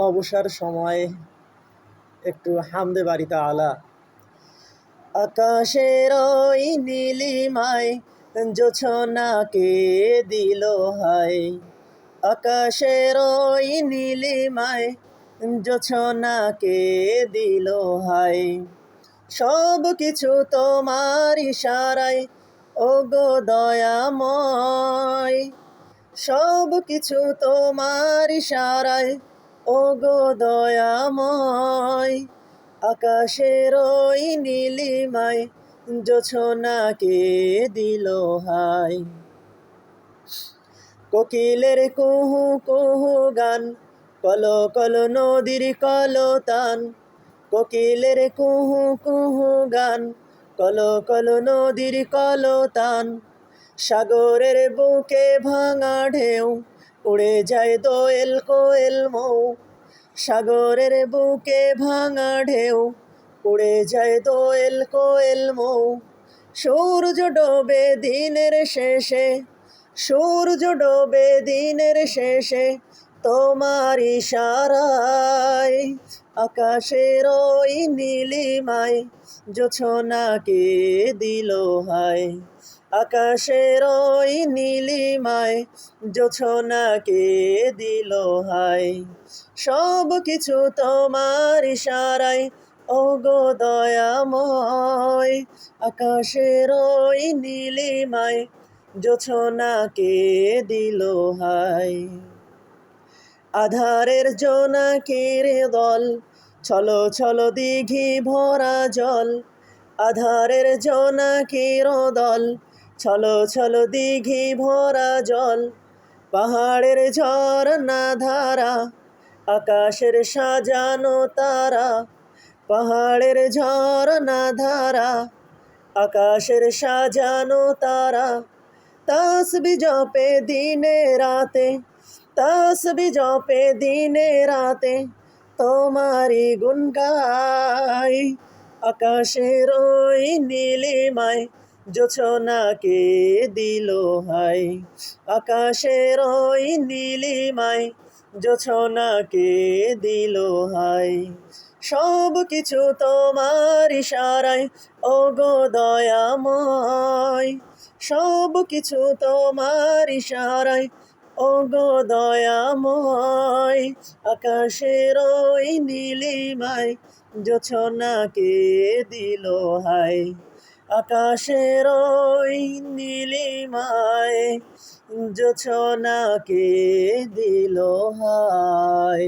অবসর সময়ে একটু হামদে বাড়ি তাআলা। আকাশের ওই নীলিমায় জোছনাকে দিল হায়, আকাশের ওই নীলিমায় জোছনাকে দিল হায়। সব কিছু তোমার ইশারায় ওগো দয়াময়, সব কিছু তোমার ইশারায় ওগো দয়াময়। আকাশের ওই নীলিমায় জোছনাকে দিল হায়। কোকিলের কুহু কুহু গান, কলো কলো নদীর কলতান। কোকিলের কুহু কুহু গান, কলো কলো নদীর কলতান। সাগরের বুকে ভাঙা ঢেউ, উড়ে যায় দোয়েল কোয়েল মৌ। সাগরের বুকে ভাঙা ঢেউ, উড়ে যায় দোয়েল কোয়েল মৌ। সূর্য ডোবে দিনের শেষে, সূর্য ডোবে দিনের শেষে তোমার ইশারায়। আকাশের ওই নীলিমায় জোছনাকে দিল হায়, আকাশের ওই নীলিমায় জোছনাকে দিল হায়। সব কিছু তোমার ইশারায় ওগো দয়াময়। আকাশের ওই নীলিমায় জোছনাকে দিল হায়। আধারের জোনাকির দল, ছলো ছলো দিঘি ভরা জল। আধারের জোনাকির দল, ছলো ছলো দিঘি ভরা জল। পাহাড়ের ঝরনা ধারা, আকাশের সাজানো তারা। পাহাড়ের ঝরনা ধারা, আকাশের সাজানো তারা। তাসবিহ জপে দিনে রাতে, তাসবিহ জপে দিনে রাতে তোমারি গুণ গাই। আকাশের ওই নীলিমায় জোছনাকে দিল হায়, আকাশের ওই নীলিমায় জোছনাকে দিল হায়। সব কিছু তোমার ইশারায় ওগো দয়াময়, সব কিছু তোমার ইশারায় ওগো দয়াময়। আকাশের ওই নীলিমায় জোছনাকে দিল হায়, আকাশের ওই নীলিমায় জোছনাকে দিল হায়।